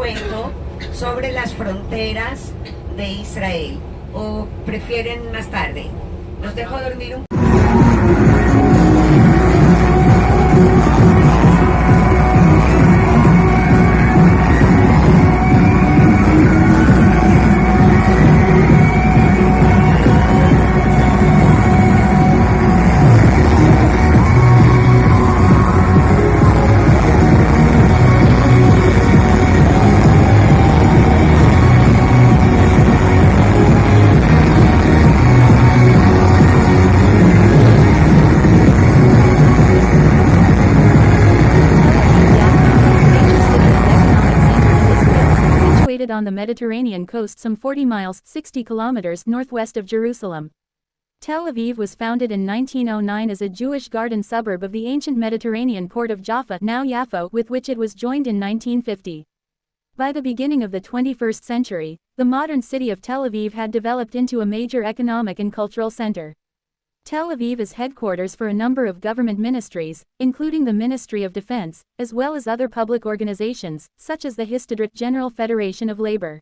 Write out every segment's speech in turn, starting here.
cuento sobre las fronteras de Israel. ¿O prefieren más tarde? ¿Los dejo dormir un poco? On the Mediterranean coast some 40 miles 60 kilometers northwest of Jerusalem. Tel Aviv was founded in 1909 as a Jewish garden suburb of the ancient Mediterranean port of Jaffa, now Yaffo, with which it was joined in 1950. By the beginning of the 21st century, the modern city of Tel Aviv had developed into a major economic and cultural center. Tel Aviv is headquarters for a number of government ministries, including the Ministry of Defense, as well as other public organizations, such as the Histadrut General Federation of Labor.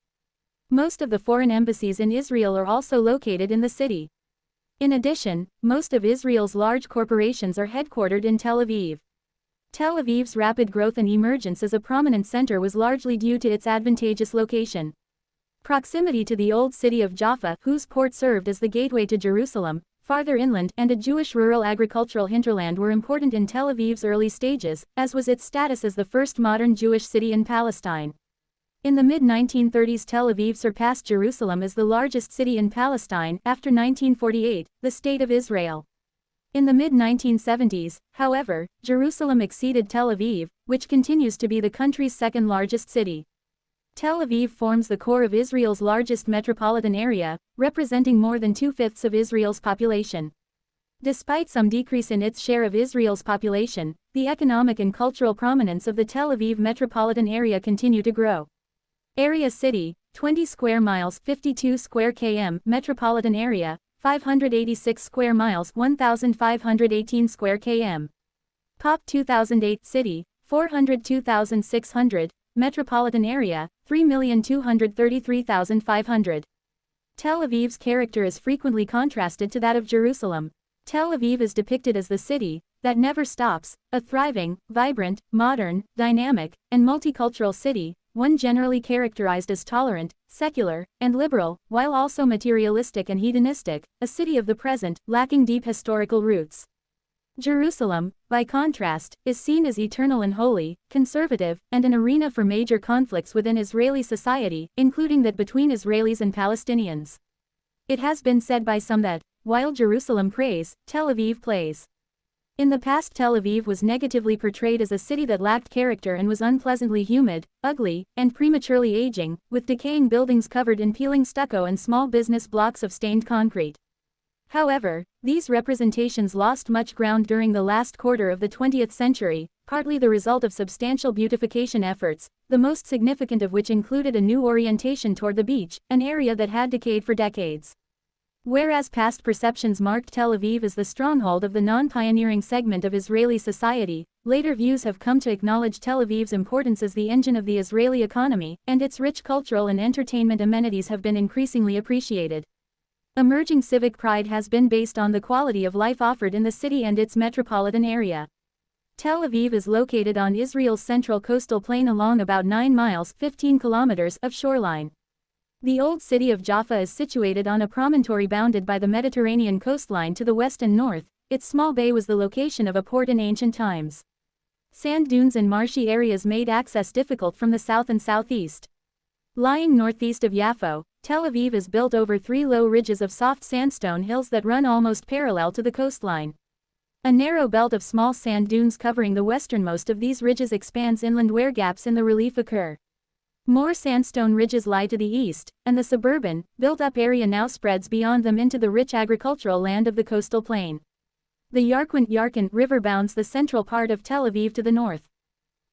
Most of the foreign embassies in Israel are also located in the city. In addition, most of Israel's large corporations are headquartered in Tel Aviv. Tel Aviv's rapid growth and emergence as a prominent center was largely due to its advantageous location. Proximity to the old city of Jaffa, whose port served as the gateway to Jerusalem, farther inland, and a Jewish rural agricultural hinterland were important in Tel Aviv's early stages, as was its status as the first modern Jewish city in Palestine. In the mid-1930s, Tel Aviv surpassed Jerusalem as the largest city in Palestine, after 1948, the State of Israel. In the mid-1970s, however, Jerusalem exceeded Tel Aviv, which continues to be the country's second largest city. Tel Aviv forms the core of Israel's largest metropolitan area, representing more than 2/5 of Israel's population. Despite some decrease in its share of Israel's population, the economic and cultural prominence of the Tel Aviv metropolitan area continue to grow. Area City, 20 square miles 52 square km metropolitan area, 586 square miles 1,518 square km. Pop 2008 City, 402,600, metropolitan area, 3,233,500. Tel Aviv's character is frequently contrasted to that of Jerusalem. Tel Aviv is depicted as the city that never stops, a thriving, vibrant, modern, dynamic, and multicultural city, one generally characterized as tolerant, secular, and liberal, while also materialistic and hedonistic, a city of the present, lacking deep historical roots. Jerusalem, by contrast, is seen as eternal and holy, conservative, and an arena for major conflicts within Israeli society, including that between Israelis and Palestinians. It has been said by some that, while Jerusalem prays, Tel Aviv plays. In the past, Tel Aviv was negatively portrayed as a city that lacked character and was unpleasantly humid, ugly, and prematurely aging, with decaying buildings covered in peeling stucco and small business blocks of stained concrete. However, these representations lost much ground during the last quarter of the 20th century, partly the result of substantial beautification efforts, the most significant of which included a new orientation toward the beach, an area that had decayed for decades. Whereas past perceptions marked Tel Aviv as the stronghold of the non-pioneering segment of Israeli society, later views have come to acknowledge Tel Aviv's importance as the engine of the Israeli economy, and its rich cultural and entertainment amenities have been increasingly appreciated. Emerging civic pride has been based on the quality of life offered in the city and its metropolitan area. Tel Aviv is located on Israel's central coastal plain along about 9 miles 15 kilometers of shoreline. The old city of Jaffa is situated on a promontory bounded by the Mediterranean coastline to the west and north. Its small bay was the location of a port in ancient times. Sand dunes and marshy areas made access difficult from the south and southeast. Lying northeast of Yaffo, Tel Aviv is built over 3 low ridges of soft sandstone hills that run almost parallel to the coastline. A narrow belt of small sand dunes covering the westernmost of these ridges expands inland where gaps in the relief occur. More sandstone ridges lie to the east, and the suburban, built-up area now spreads beyond them into the rich agricultural land of the coastal plain. The Yarkon River bounds the central part of Tel Aviv to the north.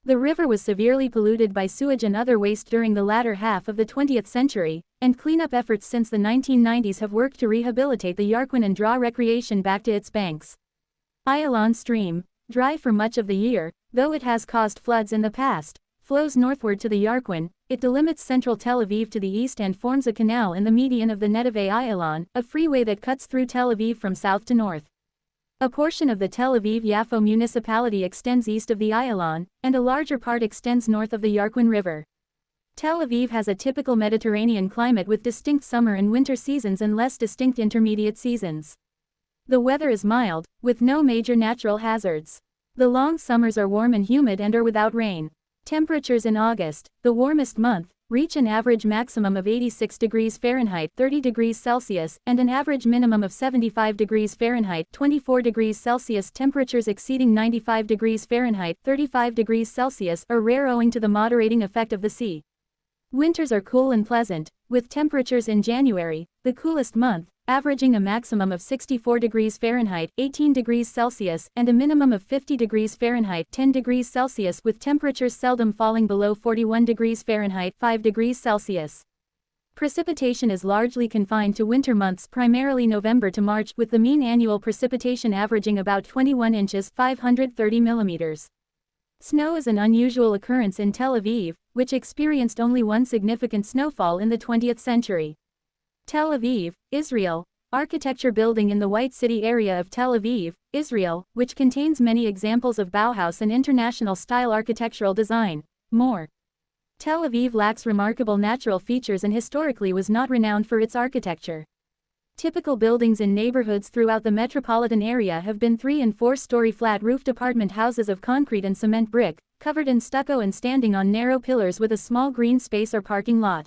The river was severely polluted by sewage and other waste during the latter half of the 20th century, and cleanup efforts since the 1990s have worked to rehabilitate the Yarkon and draw recreation back to its banks. Ayalon Stream, dry for much of the year, though it has caused floods in the past, flows northward to the Yarkun. It delimits central Tel Aviv to the east and forms a canal in the median of the Netive Ayalon, a freeway that cuts through Tel Aviv from south to north. A portion of the Tel Aviv-Yaffo municipality extends east of the Ayalon, and a larger part extends north of the Yarkun River. Tel Aviv has a typical Mediterranean climate with distinct summer and winter seasons and less distinct intermediate seasons. The weather is mild, with no major natural hazards. The long summers are warm and humid and are without rain. Temperatures in August, the warmest month, reach an average maximum of 86 degrees Fahrenheit 30 degrees Celsius and an average minimum of 75 degrees Fahrenheit 24 degrees Celsius. Temperatures exceeding 95 degrees Fahrenheit 35 degrees Celsius are rare owing to the moderating effect of the sea. Winters are cool and pleasant, with temperatures in January, the coolest month, averaging a maximum of 64 degrees Fahrenheit 18 degrees Celsius and a minimum of 50 degrees Fahrenheit 10 degrees Celsius, with temperatures seldom falling below 41 degrees Fahrenheit 5 degrees Celsius. Precipitation is largely confined to winter months, primarily November to March, with the mean annual precipitation averaging about 21 inches 530 millimeters. Snow is an unusual occurrence in Tel Aviv, which experienced only one significant snowfall in the 20th century. Tel Aviv, Israel. Architecture building in the White City area of Tel Aviv, Israel, which contains many examples of Bauhaus and international-style architectural design. More. Tel Aviv lacks remarkable natural features and historically was not renowned for its architecture. Typical buildings in neighborhoods throughout the metropolitan area have been 3- and 4-story flat-roofed apartment houses of concrete and cement brick, covered in stucco and standing on narrow pillars with a small green space or parking lot.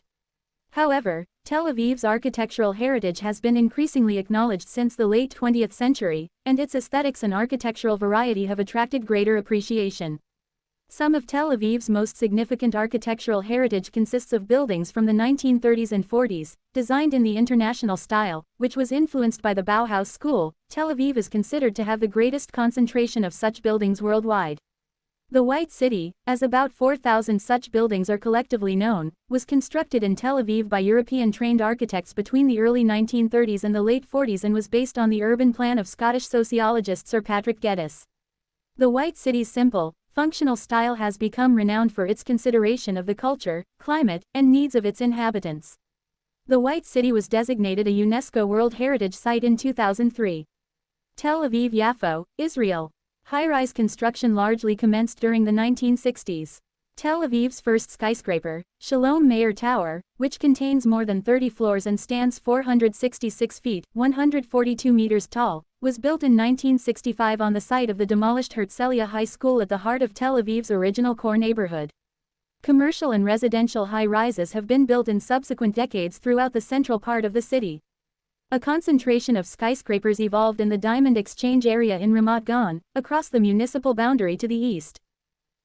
However, Tel Aviv's architectural heritage has been increasingly acknowledged since the late 20th century, and its aesthetics and architectural variety have attracted greater appreciation. Some of Tel Aviv's most significant architectural heritage consists of buildings from the 1930s and 40s, designed in the international style, which was influenced by the Bauhaus school. Tel Aviv is considered to have the greatest concentration of such buildings worldwide. The White City, as about 4,000 such buildings are collectively known, was constructed in Tel Aviv by European-trained architects between the early 1930s and the late 40s and was based on the urban plan of Scottish sociologist Sir Patrick Geddes. The White City's simple, functional style has become renowned for its consideration of the culture, climate, and needs of its inhabitants. The White City was designated a UNESCO World Heritage Site in 2003. Tel Aviv-Yaffo, Israel. High-rise construction largely commenced during the 1960s. Tel Aviv's first skyscraper, Shalom Meir Tower, which contains more than 30 floors and stands 466 feet, 142 meters tall, was built in 1965 on the site of the demolished Herzliya High School at the heart of Tel Aviv's original core neighborhood. Commercial and residential high-rises have been built in subsequent decades throughout the central part of the city. A concentration of skyscrapers evolved in the Diamond Exchange area in Ramat Gan, across the municipal boundary to the east.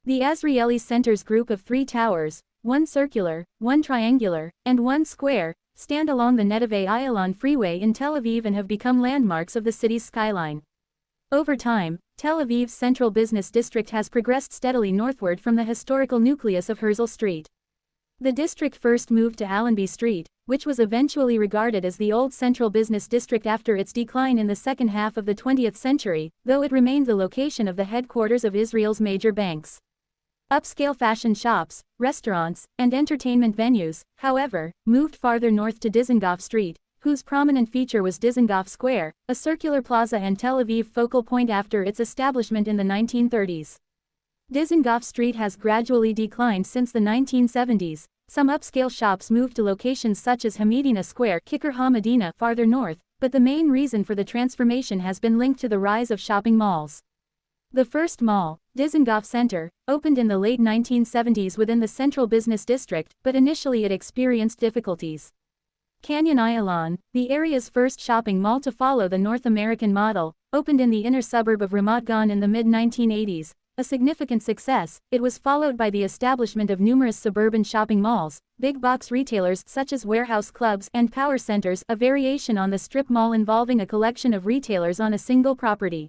The Azrieli Center's group of 3 towers, 1 circular, 1 triangular, and 1 square, stand along the Netive Ayalon freeway in Tel Aviv and have become landmarks of the city's skyline. Over time, Tel Aviv's central business district has progressed steadily northward from the historical nucleus of Herzl Street. The district first moved to Allenby Street, which was eventually regarded as the old central business district after its decline in the second half of the 20th century, though it remained the location of the headquarters of Israel's major banks. Upscale fashion shops, restaurants, and entertainment venues, however, moved farther north to Dizengoff Street, whose prominent feature was Dizengoff Square, a circular plaza and Tel Aviv focal point after its establishment in the 1930s. Dizengoff Street has gradually declined since the 1970s. Some upscale shops moved to locations such as Hamidina Square, Kicker HaMedina farther north, but the main reason for the transformation has been linked to the rise of shopping malls. The first mall, Dizengoff Center, opened in the late 1970s within the central business district, but initially it experienced difficulties. Canyon Ayalon, the area's first shopping mall to follow the North American model, opened in the inner suburb of Ramat Gan in the mid-1980s. A significant success, it was followed by the establishment of numerous suburban shopping malls, big box retailers such as warehouse clubs and power centers, a variation on the strip mall involving a collection of retailers on a single property.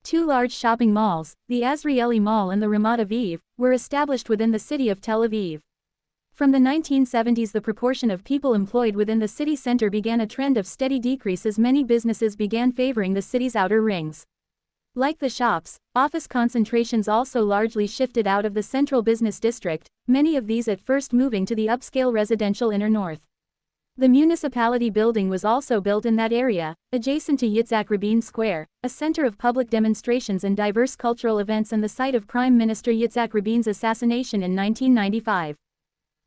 2 large shopping malls, the Azrieli Mall and the Ramat Aviv, were established within the city of Tel Aviv. From the 1970s the proportion of people employed within the city center began a trend of steady decrease as many businesses began favoring the city's outer rings. Like the shops, office concentrations also largely shifted out of the central business district, many of these at first moving to the upscale residential inner north. The municipality building was also built in that area, adjacent to Yitzhak Rabin Square, a center of public demonstrations and diverse cultural events and the site of Prime Minister Yitzhak Rabin's assassination in 1995.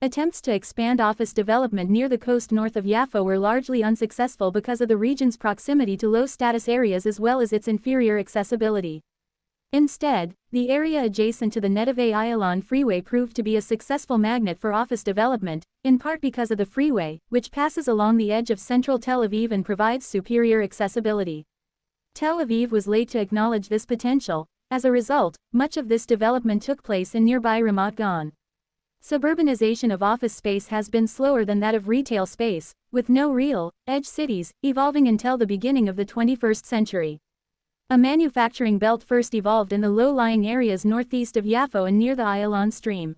Attempts to expand office development near the coast north of Yaffo were largely unsuccessful because of the region's proximity to low-status areas as well as its inferior accessibility. Instead, the area adjacent to the Netive Ayalon freeway proved to be a successful magnet for office development, in part because of the freeway, which passes along the edge of central Tel Aviv and provides superior accessibility. Tel Aviv was late to acknowledge this potential. As a result, much of this development took place in nearby Ramat Gan. Suburbanization of office space has been slower than that of retail space, with no real, edge cities, evolving until the beginning of the 21st century. A manufacturing belt first evolved in the low-lying areas northeast of Yaffo and near the Ayalon stream.